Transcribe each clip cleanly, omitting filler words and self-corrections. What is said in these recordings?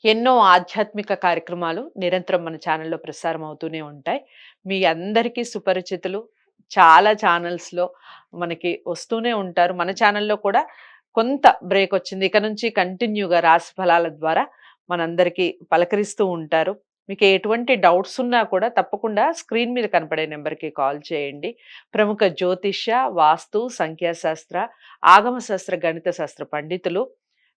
ఎన్నో ఆధ్యాత్మిక కార్యక్రమాలు నిరంతరం మన ఛానల్‌లో ప్రసారం అవుతూనే ఉంటాయి. మీ అందరికీ సుపరిచితులు చాలా ఛానల్స్‌లో మనకి వస్తూనే ఉంటారు. మన ఛానల్‌లో కూడా కొంత బ్రేక్ వచ్చింది. ఇక నుంచి కంటిన్యూగా రాశి ఫలాల ద్వారా మనందరికీ పలకరిస్తూ ఉంటారు. మీకు ఎటువంటి డౌట్స్ ఉన్నా కూడా తప్పకుండా స్క్రీన్ మీద కనపడే నంబర్‌కి కాల్ చేయండి. ప్రముఖ జ్యోతిష్య, వాస్తు, సంఖ్యాశాస్త్ర, ఆగమ శాస్త్ర, గణిత శాస్త్ర పండితులు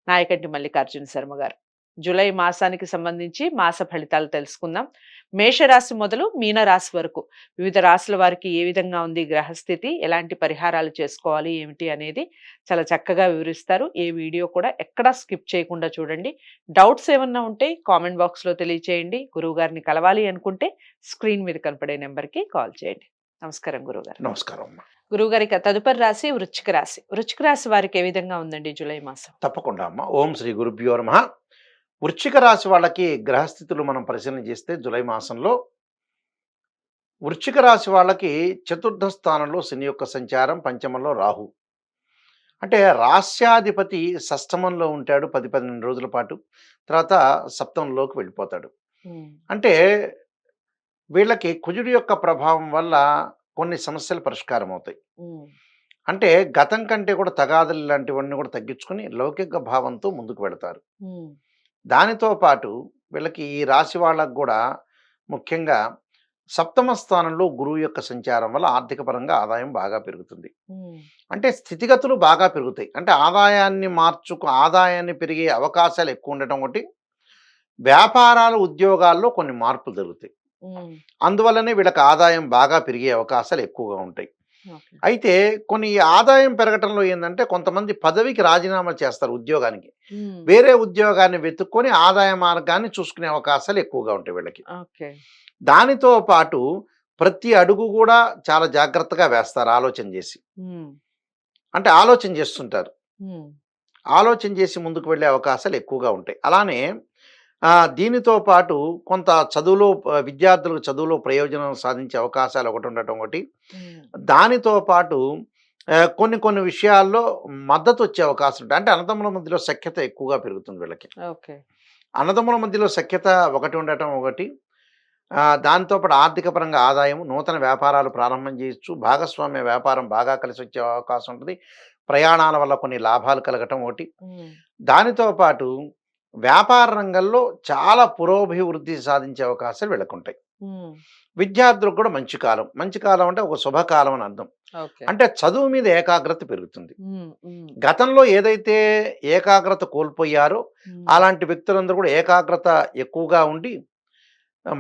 నాయకంటి మల్లికార్జున శర్మ గారు. జూలై మాసానికి సంబంధించి మాస ఫలితాలు తెలుసుకుందాం. మేషరాశి మొదలు మీనరాశి వరకు వివిధ రాశుల వారికి ఏ విధంగా ఉంది గ్రహస్థితి, ఎలాంటి పరిహారాలు చేసుకోవాలి ఏమిటి అనేది చాలా చక్కగా వివరిస్తారు. ఏ వీడియో కూడా ఎక్కడా స్కిప్ చేయకుండా చూడండి. డౌట్స్ ఏమన్నా ఉంటే కామెంట్ బాక్స్‌లో తెలియచేయండి. గురువుగారిని కలవాలి అనుకుంటే స్క్రీన్ మీద కనపడే నంబర్‌కి కాల్ చేయండి. నమస్కారం గురువుగారు. నమస్కారం అమ్మా. గురువుగారి తదుపరి రాశి వృశ్చిక రాశి. వృశ్చిక రాశి వారికి ఏ విధంగా ఉందండి జూలై మాసం? తప్పకుండా అమ్మా. ఓం శ్రీ గురుభ్యో నమః. వృశ్చిక రాశి వాళ్ళకి గ్రహస్థితులు మనం పరిశీలన చేస్తే జూలై మాసంలో వృశ్చిక రాశి వాళ్ళకి చతుర్థ స్థానంలో శని యొక్క సంచారం, పంచమంలో రాహు. అంటే రాస్యాధిపతి షష్టమంలో ఉంటాడు 10-12 రోజుల పాటు. తర్వాత సప్తమంలోకి వెళ్ళిపోతాడు. హ్మ్. అంటే వీళ్ళకి కుజుడి యొక్క ప్రభావం వల్ల కొన్ని సమస్యలు పరిష్కారం అవుతాయి. హ్మ్. అంటే గతం కంటే కూడా తగాదలు ఇలాంటివన్నీ కూడా తగ్గించుకొని లౌకిక భావంతో ముందుకు వెళతారు. హ్మ్. దానితో పాటు వీళ్ళకి ఈ రాశి వాళ్ళకు కూడా ముఖ్యంగా సప్తమ స్థానంలో గురువు యొక్క సంచారం వల్ల ఆర్థిక పరంగా ఆదాయం బాగా పెరుగుతుంది. హ్మ్. అంటే స్థితిగతులు బాగా పెరుగుతాయి. అంటే ఆదాయాన్ని పెరిగే అవకాశాలు ఎక్కువ ఉండటం ఒకటి, వ్యాపారాలు ఉద్యోగాల్లో కొన్ని మార్పులు జరుగుతాయి. హ్మ్. అందువల్లనే వీళ్ళకి ఆదాయం బాగా పెరిగే అవకాశాలు ఎక్కువగా ఉంటాయి. ఓకే. అయితే కొన్ని ఈ ఆదాయం పెరగటంలో ఏందంటే కొంతమంది పదవికి రాజీనామా చేస్తారు ఉద్యోగానికి. హ్మ్. వేరే ఉద్యోగాన్ని వెతుక్కొని ఆదాయ మార్గాన్ని చూసుకునే అవకాశాలు ఎక్కువగా ఉంటాయి వీళ్ళకి. ఓకే. దానితో పాటు ప్రతి అడుగు కూడా చాలా జాగ్రత్తగా వేస్తారు ఆలోచన చేసి. హ్మ్. అంటే ఆలోచన చేస్తుంటారు. హ్మ్. ఆలోచన చేసి ముందుకు వెళ్ళే అవకాశాలు ఎక్కువగా ఉంటాయి. అలానే దీనితో పాటు కొంత విద్యార్థులకు చదువులో ప్రయోజనం సాధించే అవకాశాలు ఒకటి ఉండటం ఒకటి. హ్మ్. దానితో పాటు కొన్ని కొన్ని విషయాల్లో మద్దతొచ్చే అవకాశం ఉంటాయి. అంటే అన్నదమ్ముల మధ్యలో సఖ్యత ఎక్కువగా పెరుగుతుంది వీళ్ళకి. ఓకే. అన్నదమ్ముల మధ్యలో సఖ్యత ఒకటి ఉండటం ఒకటి. దాంతో పాటు ఆర్థిక పరంగా ఆదాయం, నూతన వ్యాపారాలు ప్రారంభం చేయొచ్చు. భాగస్వామ్య వ్యాపారం బాగా కలిసొచ్చే అవకాశం ఉంటది. ప్రయాణాల వల్ల కొన్ని లాభాలు కలగటం ఒకటి. హ్మ్. దానితో పాటు వ్యాపార రంగంలో చాలా పురోభివృద్ధి సాధించే అవకాశాలు వీళ్ళకుంటాయి. హ్మ్. విద్యార్థులకు కూడా మంచి కాలం. మంచి కాలం అంటే ఒక శుభకాలం అని అర్థం. ఓకే. అంటే చదువు మీద ఏకాగ్రత పెరుగుతుంది. హ్మ్. హ్మ్. గతంలో ఏదైతే ఏకాగ్రత కోల్పోయారో హ్మ్. అలాంటి వ్యక్తులందరూ కూడా ఏకాగ్రత ఎక్కువగా ఉండి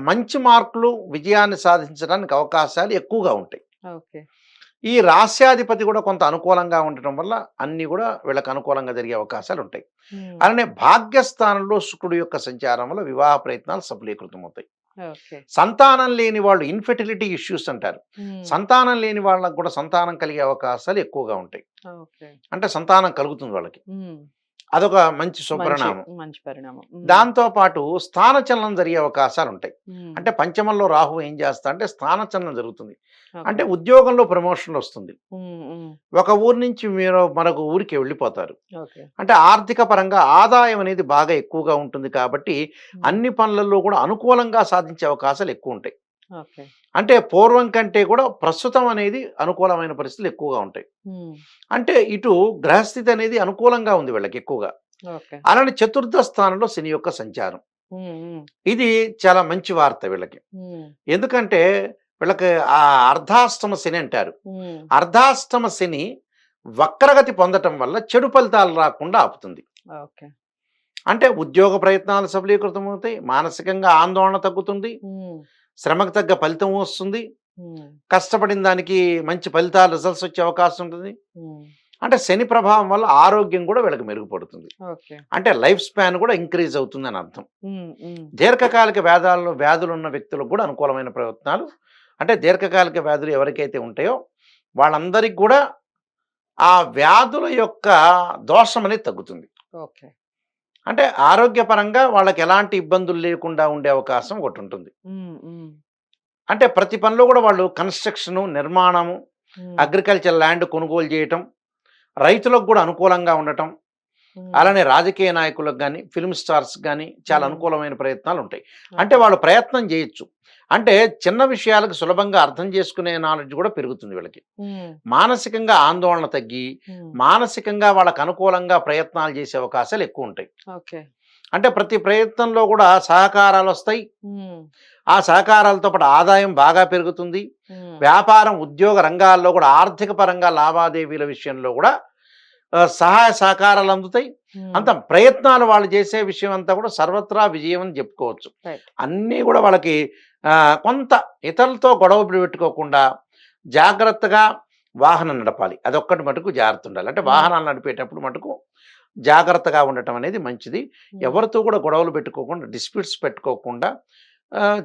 మంచి మార్కులు విజయాన్ని సాధించడానికి అవకాశాలు ఎక్కువగా ఉంటాయి. ఓకే. ఈ రాస్యాధిపతి కూడా కొంత అనుకూలంగా ఉండటం వల్ల అన్నీ కూడా వీళ్ళకి అనుకూలంగా జరిగే అవకాశాలు ఉంటాయి. హ్మ్. అలానే భాగ్యస్థానంలో శుక్రుడు యొక్క సంచారం వల్ల వివాహ ప్రయత్నాలు సఫలీకృతమవుతాయి. ఓకే. సంతానం లేని వాళ్ళు ఇన్ఫెర్టిలిటీ ఇష్యూస్ అంటారు. హ్మ్. సంతానం లేని వాళ్ళకి కూడా సంతానం కలిగే అవకాశాలు ఎక్కువగా ఉంటాయి. ఓకే. అంటే సంతానం కలుగుతుంది వాళ్ళకి. హ్మ్. అదొక మంచి మంచి శుభపరిణామం. మంచి పరిణామం. హ్మ్. దాంతో పాటు స్థానచలనం జరిగే అవకాశాలుంటాయి. హ్మ్. అంటే పంచమంలో రాహు ఏం చేస్తాడంటే స్థానచలనం జరుగుతుంది. ఓకే. అంటే ఉద్యోగంలో ప్రమోషనొస్తుంది. హ్మ్. హ్మ్. ఒక ఊరు నుంచి మీరు మరొక ఊరికి వెళ్ళిపోతారు. ఓకే. అంటే ఆర్థిక పరంగా ఆదాయం అనేది బాగా ఎక్కువగా ఉంటుంది కాబట్టి హ్మ్. అన్ని పనులలో కూడా అనుకూలంగా సాధించే అవకాశాలు ఎక్కువుంటాయి. ఓకే. అంటే పూర్వం కంటే కూడా ప్రస్తుతం అనేది అనుకూలమైన పరిస్థితులు ఎక్కువగా ఉంటాయి. హ్మ్. అంటే ఇటు గ్రహస్థితి అనేది అనుకూలంగా ఉంది వీళ్ళకి ఎక్కువగా. ఓకే. అలానే చతుర్థ స్థానంలో శని యొక్క సంచారం. హ్మ్. హ్మ్. ఇది చాలా మంచి వార్త వీళ్ళకి. హ్మ్. ఎందుకంటే వీళ్ళకి అర్ధాష్టమ శని అంటారు. హ్మ్. అర్ధాష్టమ శని వక్రగతి పొందటం వల్ల చెడు ఫలితాలు రాకుండా ఆపుతుంది. ఓకే. అంటే ఉద్యోగ ప్రయత్నాలు సఫలీకృతమవుతాయి. మానసికంగా ఆందోళన తగ్గుతుంది. హ్మ్. శ్రమకు తగ్గ ఫలితం వస్తుంది. హ్మ్. కష్టపడిన దానికి మంచి ఫలితాలు రిజల్ట్స్ వచ్చే అవకాశం ఉంటుంది. హ్మ్. అంటే శని ప్రభావం వల్ల ఆరోగ్యం కూడా వీళ్ళకి మెరుగుపడుతుంది. ఓకే. అంటే లైఫ్ స్పాన్ కూడా ఇంక్రీజ్ అవుతుందని అర్థం. హ్మ్. హ్మ్. దీర్ఘకాలిక వ్యాధులున్న వ్యక్తులకు కూడా అనుకూలమైన ప్రయత్నాలు. అంటే దీర్ఘకాలిక వ్యాధులు ఎవరికైతే ఉంటాయో వాళ్ళందరికి కూడా ఆ వ్యాధుల యొక్క దోషం అనేది తగ్గుతుంది. ఓకే. అంటే ఆరోగ్యపరంగా వాళ్ళకి ఎలాంటి ఇబ్బందులు లేకుండా ఉండే అవకాశం ఒకటుంటుంది. హ్మ్. హ్మ్. అంటే ప్రతి పనిలో కూడా వాళ్ళు కన్‌స్ట్రక్షను, నిర్మాణము, హ్మ్. అగ్రికల్చర్ ల్యాండ్ కొనుగోలు చేయటం, రైతులకు కూడా అనుకూలంగా ఉండటం, అలానే రాజకీయ నాయకులకు గాని, ఫిల్మ్ స్టార్స్ గాని చాలా హ్మ్. అనుకూలమైన ప్రయత్నాలు ఉంటాయి. అంటే ఓకే. వాళ్ళు ప్రయత్నం చేయొచ్చు. అంటే చిన్న విషయాలకు సులభంగా అర్థం చేసుకునే నాలెడ్జ్ కూడా పెరుగుతుంది వీళ్ళకి. హ్మ్. మానసికంగా ఆందోళన తగ్గి, హ్మ్. మానసికంగా వాళ్ళకి అనుకూలంగా ప్రయత్నాలు చేసే అవకాశాలు ఎక్కువుంటాయి. ఓకే. అంటే ప్రతి ప్రయత్నంలో కూడా సహకారాలొస్తాయి. హ్మ్. ఆ సహకారాలతో పాటు ఆదాయం బాగా పెరుగుతుంది. హ్మ్. వ్యాపారం, ఉద్యోగ రంగాల్లో కూడా ఆర్థిక పరంగా లావాదేవీల విషయంలో కూడా సహాయ సహకారాలు అందుతాయి. హ్మ్. అంత ప్రయత్నాలు వాళ్ళు చేసే విషయం అంతా కూడా సర్వత్రా విజయం అని చెప్పుకోవచ్చు. రైట్. అన్నీ కూడా వాళ్ళకి కొంత ఇతరులతో గొడవలు పెట్టుకోకుండా జాగ్రత్తగా వాహనం నడపాలి. అదొక్కటి మటుకు జాగ్రత్త ఉండాలి. అంటే హ్మ్. వాహనాలు నడిపేటప్పుడు మటుకు జాగ్రత్తగా ఉండటం అనేది మంచిది. హ్మ్. ఎవరితో కూడా గొడవలు పెట్టుకోకుండా, డిస్ప్యూట్స్ పెట్టుకోకుండా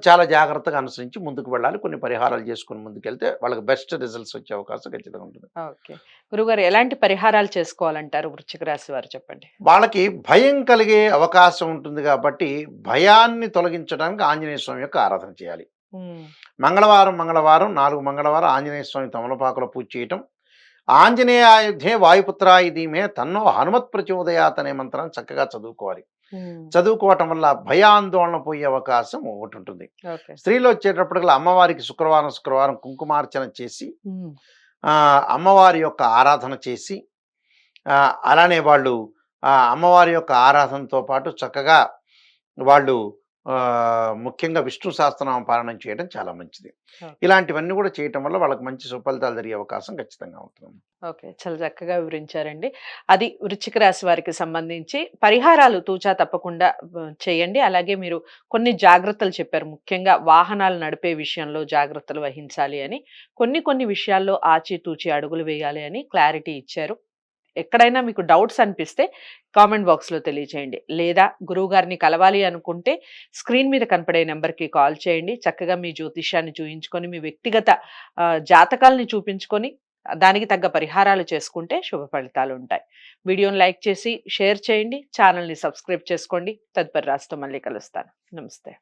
చాలా జాగ్రత్తగా అనుసరించి ముందుకు వెళ్ళాలి. కొన్ని పరిహారాలు చేసుకొని ముందుకెళ్తే వాళ్ళకి బెస్ట్ రిజల్ట్స్ వచ్చే అవకాశం ఖచ్చితంగా ఉంటుంది. ఓకే. గురువుగారు ఎలాంటి పరిహారాలు చేసుకోవాలంటారు వృశ్చిక రాశి వారు చెప్పండి? వాళ్ళకి భయం కలిగే అవకాశం ఉంటుంది కాబట్టి, భయాన్ని తొలగించడానికి ఆంజనేయ స్వామి యొక్క ఆరాధన చేయాలి. హ్మ్. మంగళవారం 4 మంగళవారం ఆంజనేయ స్వామి తమలపాకుల పూజ చేయటం. ఆంజనేయాయుధే వాయుపుత్రాయ ధీమహి తన్నో హనుమత్ ప్రచోదయాత్ అనే మంత్రాన్ని చక్కగా చదువుకోవాలి. హ్మ్. చదువుకోవటం వల్ల భయాందోళన పోయే అవకాశం ఒకటుంటుంది. ఓకే. స్త్రీలు వచ్చేటప్పటికల్లా అమ్మవారికి శుక్రవారం కుంకుమార్చన చేసి, హ్మ్. అమ్మవారి యొక్క ఆరాధన చేసి, అలానే వాళ్ళు అమ్మవారి యొక్క ఆరాధనతో పాటు చక్కగా వాళ్ళు ముఖ్యంగా విష్ణు సహస్రనామ పారాయణం చేయడం చాలా మంచిది. ఓకే. ఇలాంటివన్నీ కూడా చేయటం వల్ల వాళ్ళకి మంచి సుఫలితాలు జరిగే అవకాశం ఖచ్చితంగా ఉంటుంది. ఓకే. చాలా చక్కగా వివరించారండి. అది వృశ్చిక రాశి వారికి సంబంధించి పరిహారాలు తూచా తప్పకుండా చేయండి. అలాగే మీరు కొన్ని జాగ్రత్తలు చెప్పారు. ముఖ్యంగా వాహనాలు నడిపే విషయంలో జాగ్రత్తలు వహించాలి అని. కొన్ని కొన్ని విషయాల్లో ఆచితూచి అడుగులు వేయాలి అని క్లారిటీ ఇచ్చారు. ఎక్కడైనా మీకు డౌట్స్ అనిపిస్తే కామెంట్ బాక్స్‌లో తెలియచేయండి. లేదా గురువుగారిని కలవాలి అనుకుంటే స్క్రీన్ మీద కనపడే నంబర్‌కి కాల్ చేయండి. చక్కగా మీ జ్యోతిష్యాన్ని చూయించుకొని, మీ వ్యక్తిగత జాతకాల్ని చూపించుకొని, దానికి తగ్గ పరిహారాలు చేసుకుంటే శుభ ఫలితాలుంటాయి. వీడియోని లైక్ చేసి, షేర్ చేయండి. ఛానెల్‌ని సబ్స్క్రైబ్ చేసుకోండి. తదుపరి రాశితో మళ్ళీ కలుస్తాను. నమస్తే.